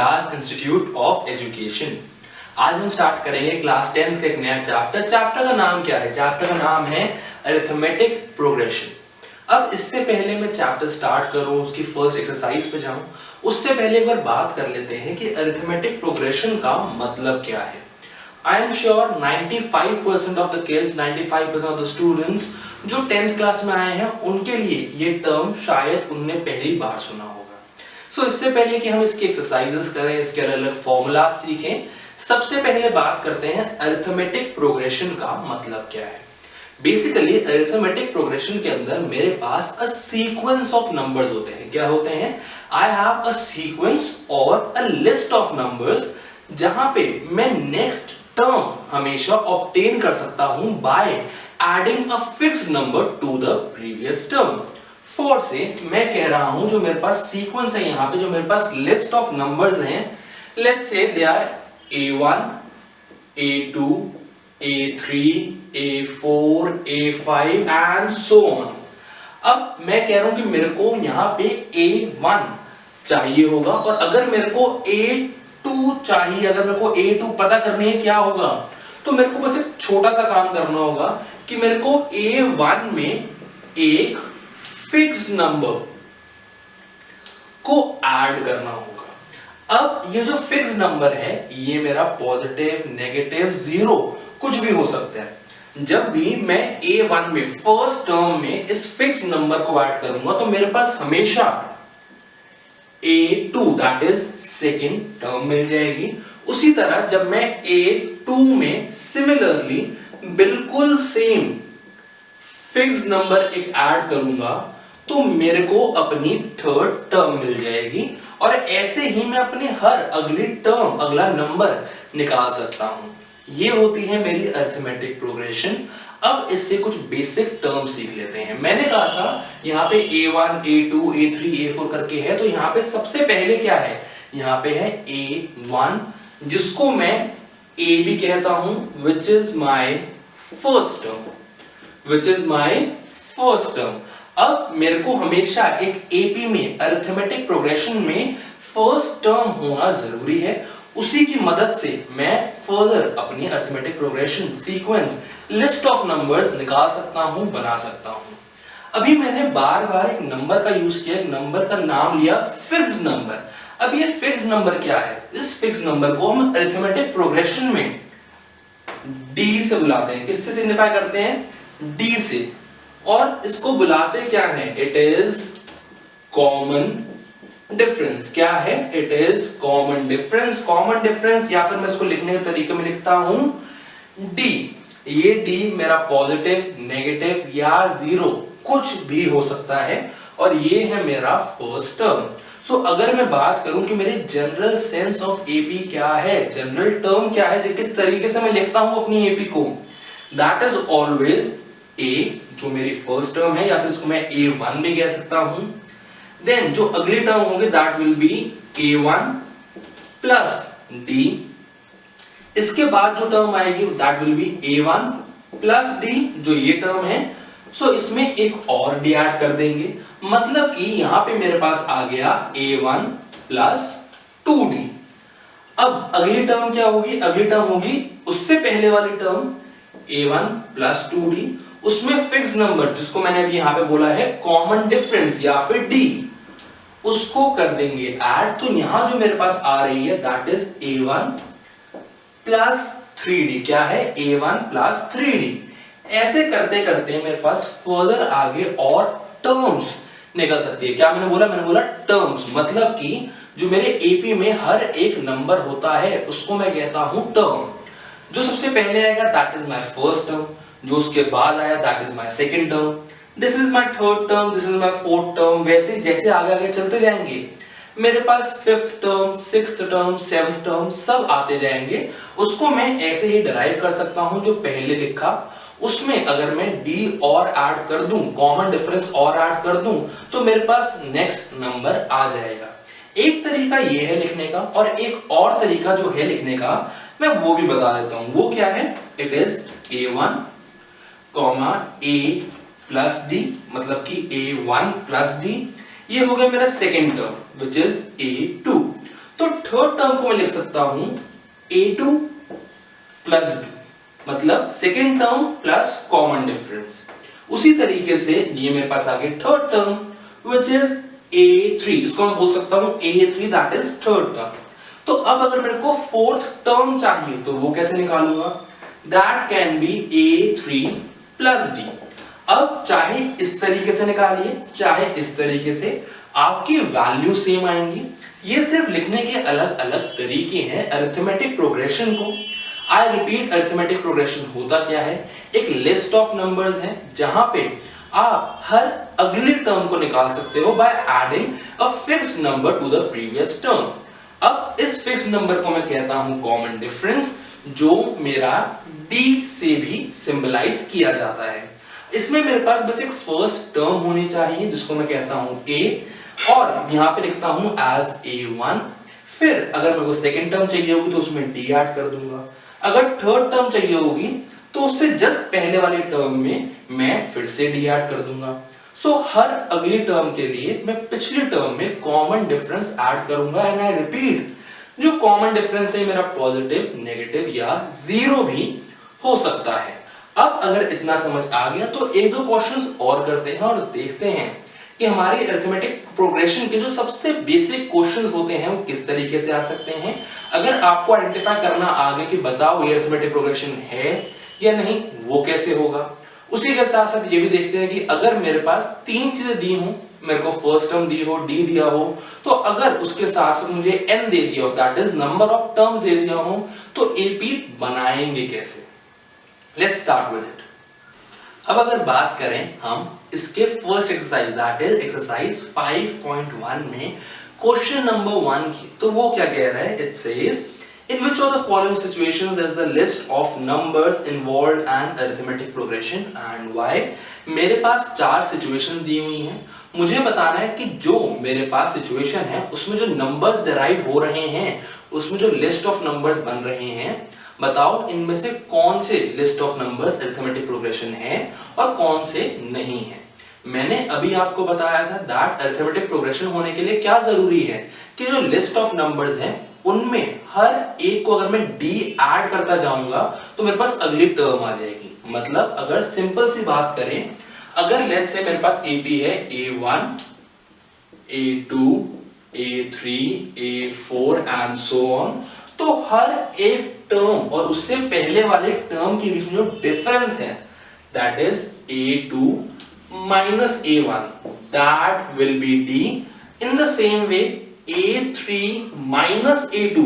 Siddharth institute of education. आज हम start करेंगे क्लास 10th का एक नया चैप्टर। चैप्टर का नाम क्या है? चैप्टर का नाम है अरिथमेटिक प्रोग्रेशन। अब इससे पहले मैं चैप्टर स्टार्ट करूं, उसकी फर्स्ट एक्सरसाइज पे जाऊं, उससे पहले एक बार बात कर लेते हैं कि अरिथमेटिक प्रोग्रेशन का मतलब क्या है। I am sure 95% of the kids, 95% of the students जो 10th क्लास में आए हैं उनके लिए ये टर्म शायद उनने पहली बार सुना होगा। सो इससे पहले कि हम इसकी एक्सरसाइजेस करें, इसके अलग अलग फॉर्मूला सीखें, सबसे पहले बात करते हैं अरिथमेटिक प्रोग्रेशन का मतलब क्या है। बेसिकली अरिथमेटिक प्रोग्रेशन के अंदर मेरे पास अ सीक्वेंस ऑफ नंबर्स होते हैं। क्या होते हैं? आई हैव अ सीक्वेंस और अ लिस्ट ऑफ नंबर्स जहां पे मैं नेक्स्ट टर्म हमेशा ऑब्टेन कर सकता हूं by adding a fixed number two the previous term. For से मैं कह रहा हूं जो मेरे पास सीक्वेंस है, यहां पे जो मेरे पास लिस्ट ऑफ नंबर्स हैं, let's say they are A1, A2, A3, A4, A5 and so on. अब मैं कह रहा हूं कि मेरे को यहां पे A1 चाहिए होगा और अगर मेरे को A2 चाहिए, अगर मेरे को A2 पता करनी है क्या होगा, तो मेरे को बस एक छोटा सा काम करना होगा कि मेरे को A1 में एक फिक्स्ड नंबर को ऐड करना होगा। अब ये जो फिक्स्ड नंबर है ये मेरा पॉजिटिव, नेगेटिव, जीरो कुछ भी हो सकता है। जब भी मैं A1 में फर्स्ट टर्म में इस फिक्स्ड नंबर को ऐड करूंगा तो मेरे पास हमेशा A2 that is second term मिल जाएगी। उसी तरह जब मैं A2 में सिमिलरली बिल्कुल सेम फिक्स्ड नंबर एक ऐड करूंगा तो मेरे को अपनी थर्ड टर्म मिल जाएगी और ऐसे ही मैं अपनी हर अगली टर्म, अगला नंबर निकाल सकता हूं। ये होती है मेरी अरिथमेटिक प्रोग्रेशन। अब इससे कुछ बेसिक टर्म सीख लेते हैं। मैंने कहा था यहाँ पे A1, A2, A3, A4 करके है, तो यहाँ पे सबसे पहले क्या है? यहाँ पे है A1 जिसको मैं A भी कहता हूं, which is my first term, which is my first term। अब मेरे को हमेशा एक AP में अरिथमेटिक प्रोग्रेशन में फर्स्ट टर्म होना जरूरी है। उसी की मदद से मैं फर्दर अपनी arithmetic progression sequence, list of numbers निकाल सकता हूं, बना सकता हूं। अभी मैंने बार बार एक नंबर का यूज किया, एक नंबर का नाम लिया फिक्स्ड नंबर। अब ये फिक्स्ड नंबर क्या है? इस फिक्स्ड नंबर को हम अरिथमेटिक प्रोग्रेशन में D से बुलाते हैं। किससे सिग्निफाई करते हैं? D से। और इसको बुलाते क्या है? It is common difference. क्या है? It is common difference. Common difference या फिर मैं इसको लिखने के तरीके में लिखता हूं D। ये D मेरा पॉजिटिव, नेगेटिव या जीरो कुछ भी हो सकता है और ये है मेरा फर्स्ट टर्म। सो अगर मैं बात करूं कि मेरी जनरल सेंस ऑफ AP क्या है, जनरल टर्म क्या है, किस तरीके से मैं लिखता हूं अपनी AP को, दैट इज ऑलवेज A जो मेरी फर्स्ट टर्म है, या फिर इसको मैं A1 भी कह सकता हूं। देन जो अगली टर्म होगी that will be A1 plus D। इसके बाद जो टर्म आएगी that will be A1 plus D, जो ये टर्म है। सो इसमें एक और D ऐड कर देंगे, मतलब कि यहां पे मेरे पास आ गया A1 प्लस 2D। अब अगली टर्म क्या होगी? अगली टर्म होगी उससे पहले वाली टर्म A1 प्लस 2D, उसमें फिक्स नंबर जिसको मैंने अभी यहां पे बोला है कॉमन डिफरेंस या फिर D, उसको कर देंगे ऐड। तो यहां जो मेरे पास आ रही है that is A1 plus 3D। क्या है? A1 plus 3D। ऐसे करते करते मेरे पास फर्दर आगे और टर्म्स निकल सकती है। क्या मैंने बोला? मैंने बोला टर्म्स, मतलब कि जो मेरे AP में हर एक नंबर होता है उसको मैं कहता हूं टर्म। जो सबसे पहले आएगा that is my first term, जो उसके बाद आया that is my second term, this is my third term, this is my fourth term. वैसे जैसे आगे आगे चलते जाएंगे मेरे पास fifth term, sixth term, seventh term सब आते जाएंगे। उसको मैं ऐसे ही डिराइव कर सकता हूं जो पहले लिखा, उसमें अगर मैं D और ऐड कर दूं, कॉमन डिफरेंस और ऐड कर दूं, तो मेरे पास नेक्स्ट नंबर आ जाएगा। एक तरीका ये है लिखने का, और एक और तरीका जो है लिखने का मैं वो भी बता देता हूं। वो क्या है? It is A1 A plus D, मतलब कि A1 प्लस D। ये हो गया मेरा second term which is A2। तो थर्ड टर्म को मैं लिख सकता हूं a2 प्लस b, मतलब second term plus common difference. उसी तरीके से ये मेरे पास आ गया third term which is a3, इसको मैं बोल सकता हूं a3 that is third term. तो अब अगर मेरे को फोर्थ टर्म चाहिए तो वो कैसे निकालूंगा? That can be a3 plus d। अब चाहे इस तरीके से निकालिए चाहे इस तरीके से, आपकी वैल्यू सेम आएंगी। ये सिर्फ लिखने के अलग अलग तरीके हैं अरिथमेटिक प्रोग्रेशन को। आई रिपीट, अरिथमेटिक प्रोग्रेशन होता क्या है? एक लिस्ट ऑफ नंबर्स है जहां पे आप हर अगले टर्म को निकाल सकते हो by adding a fixed number two the previous term. अब इस फिक्स्ड नंबर को मैं कहता हूं कॉमन डिफरेंस, जो मेरा d से भी सिंबलाइज किया जाता है। इसमें मेरे पास बस एक फर्स्ट टर्म होनी चाहिए जिसको मैं कहता हूं a, और यहां पे लिखता हूं एज a1। फिर अगर मेरे को सेकेंड टर्म चाहिए होगी तो उसमें d ऐड कर दूंगा। अगर थर्ड टर्म चाहिए होगी तो उससे जस्ट पहले वाले टर्म में मैं फिर से d ऐड कर दूंगा। सो हर अगली टर्म के लिए मैं पिछली टर्म में कॉमन डिफरेंस ऐड करूंगा। एंड आई रिपीट, जो कॉमन डिफरेंस है मेरा पॉजिटिव, नेगेटिव या जीरो भी हो सकता है। अब अगर इतना समझ आ गया तो एक दो क्वेश्चंस और करते हैं और देखते हैं कि हमारे अरिथमेटिक प्रोग्रेशन के जो सबसे बेसिक क्वेश्चंस होते हैं वो किस तरीके से आ सकते हैं। अगर आपको आइडेंटिफाई करना आ गया कि बताओ ये अरिथमेटिक प्रोग्रेशन है या नहीं, वो कैसे होगा। उसी के साथ साथ ये भी देखते हैं कि अगर मेरे पास तीन चीजें दी हो, मेरे को फर्स्ट टर्म दी हो, डी दिया हो, तो अगर उसके साथ साथ मुझे n दे दिया हो, that is number of terms दे दिया हो, तो एपी बनाएंगे कैसे? Let's start with it. अब अगर बात करें हम इसके first exercise that is exercise 5.1 में क्वेश्चन नंबर 1 की, तो वो क्या कह रहा है? It says in which of the following situations is the list of numbers involved in arithmetic progression and why। मेरे पास चार सिचुएशन दी हुई हैं, मुझे बताना है कि जो मेरे पास सिचुएशन है उसमें जो नंबर्स डिराइव हो रहे हैं, उसमें जो लिस्ट ऑफ नंबर्स बन रहे हैं, बताओ इनमें से कौन से list of numbers arithmetic progression है और कौन से नहीं है। मैंने अभी आपको बताया था दैट अरिथमेटिक प्रोग्रेशन होने के लिए क्या जरूरी है कि जो लिस्ट ऑफ नंबर्स हैं उनमें हर एक को अगर मैं d ऐड करता जाऊंगा तो मेरे पास अगली टर्म आ जाएगी। मतलब अगर सिंपल सी बात करें, अगर लेट्स से मेरे पास AP है A1, A2, A3, A4 and so on, तो हर एक टर्म और उससे पहले वाले टर्म के बीच में जो डिफरेंस है that is A2 minus A1, that will be D। in the same way A3 minus A2,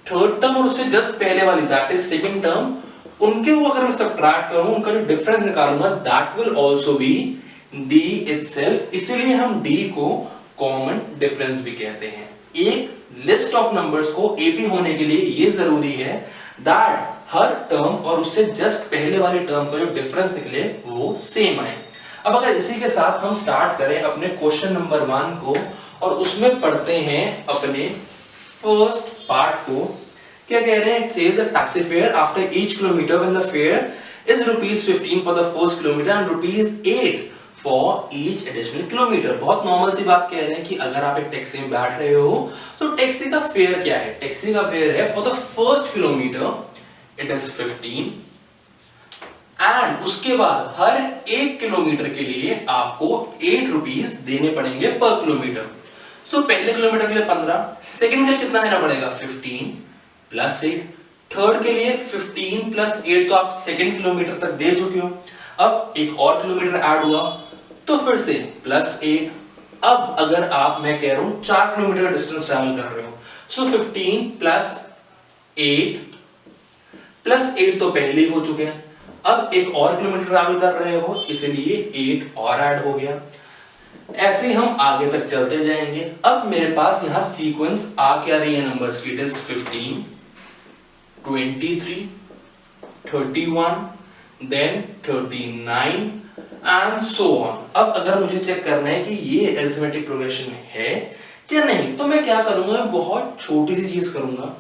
third term और उससे जस्ट पहले वाली दैट इज सेकंड टर्म, उनके को अगर मैं सब्ट्रैक्ट करूं, उनका जो डिफरेंस निकालूंगा that will also be D itself। इसीलिए हम D को कॉमन डिफरेंस भी कहते हैं। एक लिस्ट ऑफ नंबर्स को AP होने के लिए ये जरूरी है दैट हर टर्म और उससे जस्ट पहले वाले टर्म का जो डिफरेंस निकले वो सेम आए। अब अगर इसी के साथ हम स्टार्ट करें अपने क्वेश्चन नंबर 1 को और उसमें पढ़ते हैं अपने फर्स्ट पार्ट को, क्या कह रहे हैं? It says the taxi fare after each kilometre when the fair is ₹15 for the first kilometre and ₹8 for each additional kilometre. बहुत नॉर्मल सी बात कह रहे हैं कि अगर आप एक टैक्सी में बैठ रहे हो तो टैक्सी का फेयर क्या है? टैक्सी का फेयर है for the first kilometre it is 15 and उसके बाद हर एक किलोमीटर के लिए आपको ₹8 देने पड़ेंगे पर किलोमीटर। सो पहले किलोमीटर के लिए 15, सेकंड के लिए कितना देना पड़ेगा? 15 प्लस 8, थर्ड के लिए 15 प्लस 8, तो आप सेकंड किलोमीटर तक दे चुके हो। अब एक और किलोमीटर ऐड हुआ तो फिर से प्लस 8। अब अगर आप, मैं कह रहा हूं 4 किलोमीटर का डिस्टेंस ट्रैवल कर रहे हो, सो 15 प्लस 8 तो पहले ही हो चुके हैं। अब एक और किलोमीटर ट्रैवल कर रहे हो इसलिए 8 और ऐड हो गया। ऐसे ही हम आगे तक चलते जाएंगे। अब मेरे पास यहां सीक्वेंस आ क्या रही है नंबर्स की? It is 15, 23, 31, then 39 and so on. अब अगर मुझे चेक करना है कि ये अरिथमेटिक प्रोग्रेशन है क्या नहीं, तो मैं क्या करूंगा? बहुत छोटी सी चीज करूंगा।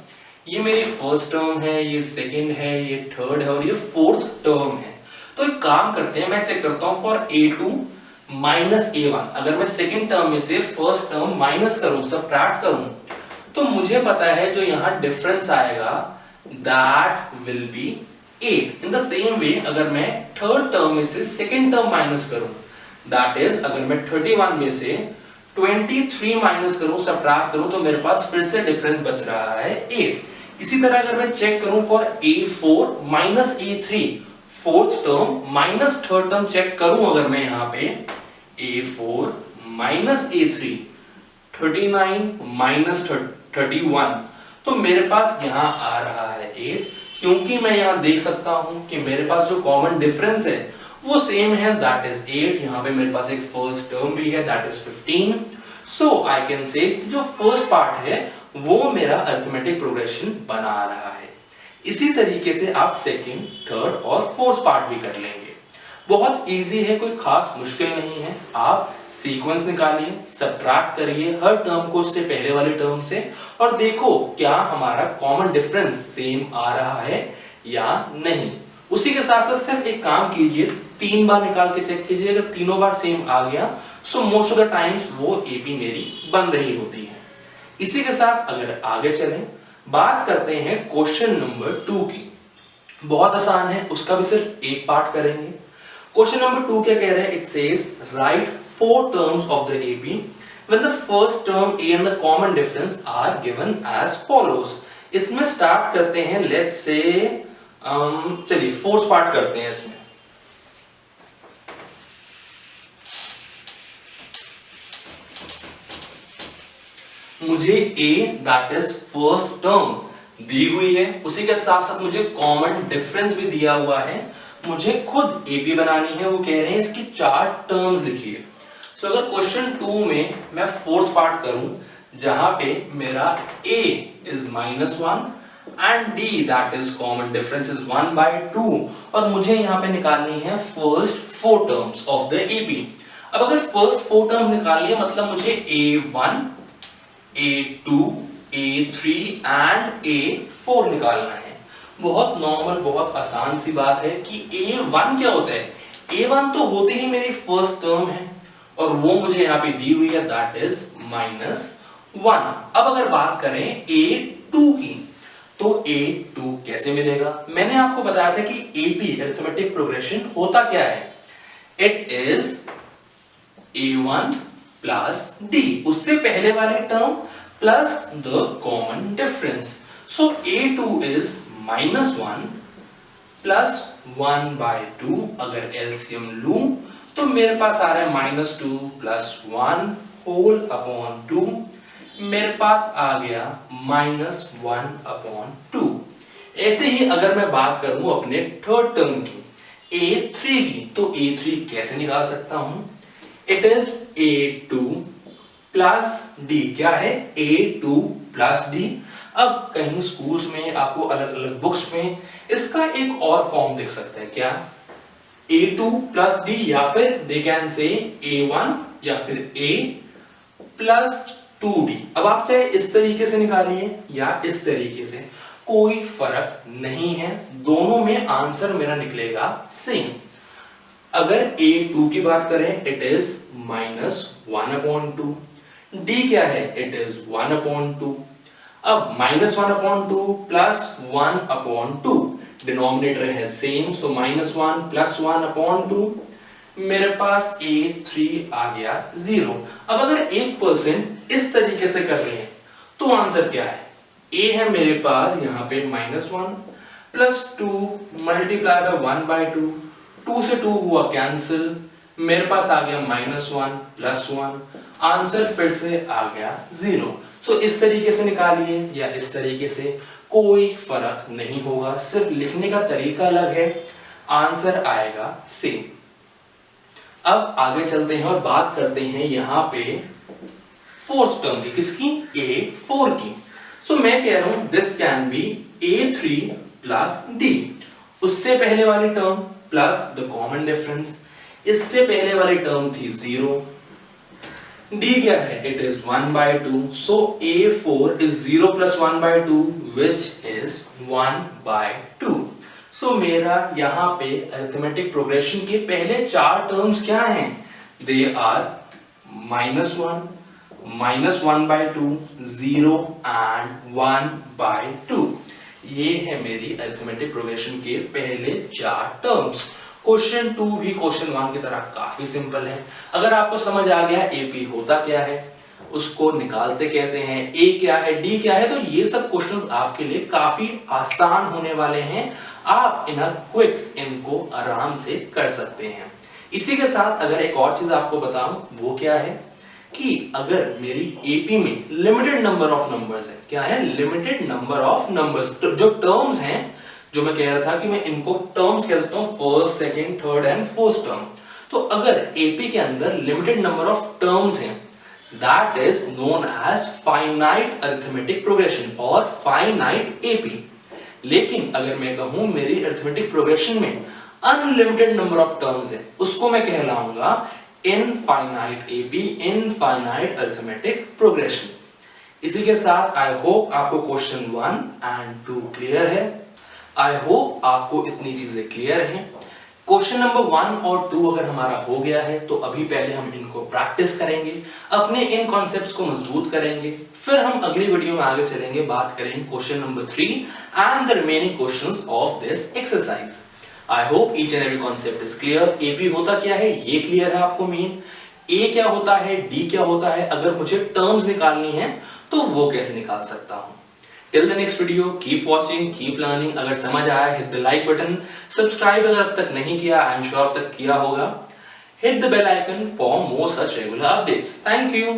ये मेरी फर्स्ट टर्म है, ये सेकंड है, ये थर्ड है और ये फोर्थ टर्म है। तो एक काम करते हैं, मैं चेक करता हूं फॉर A2 माइनस A1। अगर मैं सेकंड टर्म में से फर्स्ट टर्म माइनस करूं, सबट्रैक्ट करूं, तो मुझे पता है जो यहां डिफरेंस आएगा that will be 8। In the same way अगर मैं थर्ड टर्म में से सेकेंड टर्म माइनस करूं, दैट इज अगर मैं 31 में से 23 माइनस करूं, सबट्रैक्ट करूं, तो मेरे पास फिर से डिफरेंस बच रहा है 8। इसी तरह अगर मैं चेक करूं for A4 minus A3, fourth term minus third term check करूं अगर मैं यहां पे A4 माइनस A3, 39 माइनस 31, तो मेरे पास यहां आ रहा है 8। क्योंकि मैं यहां देख सकता हूं कि मेरे पास जो कॉमन डिफरेंस है वो सेम है, दैट इज 8। यहां पे मेरे पास एक फर्स्ट टर्म भी है, that is 15। So I can say जो फर्स्ट पार्ट है वो मेरा अरिथमेटिक प्रोग्रेशन बना रहा है। इसी तरीके से आप सेकंड, थर्ड और फोर्थ पार्ट भी कर लेंगे। बहुत इजी है, कोई खास मुश्किल नहीं है। आप सीक्वेंस निकालिए, सब्ट्रैक्ट करिए हर टर्म को उससे पहले वाले टर्म से और देखो क्या हमारा कॉमन डिफरेंस सेम आ रहा है या नहीं। उसी के साथ साथ सिर्फ एक काम कीजिए, 3 बार निकाल के चेक कीजिए, अगर तीनों बार सेम आ गया so most of the times वो एपी मेरी बन रही होती है। इसी के साथ अगर आगे चलें, बात करते हैं क्वेश्चन नंबर 2 की। बहुत आसान है, उसका भी सिर्फ एक पार्ट करेंगे। क्वेश्चन नंबर 2 क्या कह रहे हैं? It says write 4 terms of the AP when the first term a and the common difference are given as follows. इसमें स्टार्ट करते हैं, लेट्स से चलिए फोर्थ पार्ट करते हैं इसमें। मुझे a that is first term दी हुई है, उसी के साथ साथ मुझे कॉमन डिफरेंस भी दिया हुआ है। मुझे खुद एपी बनानी है, वो कह रहे हैं इसकी 4 टर्म्स लिखिए। सो अगर क्वेश्चन 2 में मैं फोर्थ पार्ट करूं जहां पे मेरा a is -1 and d that is common difference is 1/2 और मुझे यहां पे निकालनी है first 4 terms of the AP. अब अगर फर्स्ट 4 टर्म्स निकालनी है मतलब मुझे a1, A2, A3 and A4 निकालना है। बहुत नॉर्मल, बहुत आसान सी बात है कि A1 क्या होता है? A1 तो होते ही मेरी फर्स्ट टर्म है और वो मुझे यहाँ पे दी हुई है, दैट इज -1। अब अगर बात करें A2 की, तो A2 कैसे मिलेगा? मैंने आपको बताया था कि AP अरिथमेटिक प्रोग्रेशन होता क्या है? It is A1 plus D, उससे पहले वाले term plus the common difference. So A2 is -1 plus 1/2। अगर एलसीएम लूं तो मेरे पास आ रहा है -2 प्लस 1 होल अपॉन 2। मेरे पास आ गया -1/2। ऐसे ही अगर मैं बात करूं अपने थर्ड टर्म की A3 की, तो A3 कैसे निकाल सकता हूं? It is A2 plus D। क्या है? A2 plus D। अब कहीं स्कूल्स में आपको अलग अलग बुक्स में इसका एक और फॉर्म दिख सकता है, क्या? A2 प्लस D या फिर दे कैन से A1 या फिर A प्लस 2D। अब आप चाहे इस तरीके से निकालिए या इस तरीके से, कोई फर्क नहीं है, दोनों में आंसर मेरा निकलेगा सेम। अगर A2 की बात करें, इट इज -1/2। D क्या है? It is 1/2। अब -1/2 प्लस 1/2, डिनोमिनेटर है सेम, सो -1 प्लस 1/2। मेरे पास A3 आ गया 0। अब अगर 1% इस तरीके से कर रहे हैं तो आंसर क्या है? A है मेरे पास यहां पे -1 प्लस 2 मल्टीप्लाई बाय 1/2, 2 से 2 हुआ कैंसिल, मेरे पास आ गया -1 प्लस 1, आंसर फिर से आ गया 0। सो इस तरीके से निकालिए या इस तरीके से, कोई फर्क नहीं होगा, सिर्फ लिखने का तरीका अलग है, आंसर आएगा सेम। अब आगे चलते हैं और बात करते हैं यहां पे फोर्थ टर्म की, किसकी? A4 की। सो मैं कह रहा हूं this can be A3 plus D। उससे पहले वाली term plus the common difference, इससे पहले वाली टर्म थी 0। D क्या है? It is 1/2। So A4 is 0 plus 1/2 which is 1/2। सो मेरा यहां पे अरिथमेटिक प्रोग्रेशन के पहले 4 टर्म्स क्या हैं? They are -1, -1/2, 0 and 1/2। ये है मेरी अरिथमेटिक प्रोग्रेशन के पहले 4 टर्म्स। क्वेश्चन 2 भी क्वेश्चन 1 की तरह काफी सिंपल है। अगर आपको समझ आ गया एपी होता क्या है, उसको निकालते कैसे हैं, ए क्या है, डी क्या है, तो ये सब क्वेश्चंस आपके लिए काफी आसान होने वाले हैं। आप इन क्विक इनको आराम से कर सकते हैं। इसी के साथ अगर एक और चीज आपको बताऊं, वो क्या है कि अगर मेरी एपी में लिमिटेड नंबर ऑफ नंबर्स है, क्या है, लिमिटेड नंबर ऑफ नंबर्स, तो जो टर्म्स हैं, जो मैं कह रहा था कि मैं इनको टर्म्स कह सकता हूं, first, second, third and fourth term. तो अगर एपी के अंदर लिमिटेड नंबर ऑफ टर्म्स हैं, that is known as finite arithmetic progression और finite AP। लेकिन अगर मैं कहूं मेरी arithmetic progression में unlimited number of terms है, उसको मैं कहलाऊंगा infinite AP, infinite arithmetic progression। इसी के साथ आई होप आपको क्वेश्चन 1 एंड 2 क्लियर है। आई होप आपको इतनी चीजें क्लियर हैं। क्वेश्चन नंबर 1 और 2 अगर हमारा हो गया है तो अभी पहले हम इनको प्रैक्टिस करेंगे, अपने इन कॉन्सेप्ट्स को मजबूत करेंगे, फिर हम अगली वीडियो में आगे चलेंगे, बात करेंगे question number 3 and the remaining questions of this exercise. I hope each and every concept is clear. AP होता क्या है ये क्लियर है आपको, मेन ए क्या होता है, डी क्या होता है, अगर मुझे टर्म्स निकालनी है तो वो कैसे निकाल सकता हूं। Till the next video, keep watching, keep learning। अगर समझ आया hit the like button, subscribe अगर अब तक नहीं किया, I am sure अब तक किया होगा, hit the bell icon for more such regular updates। Thank you।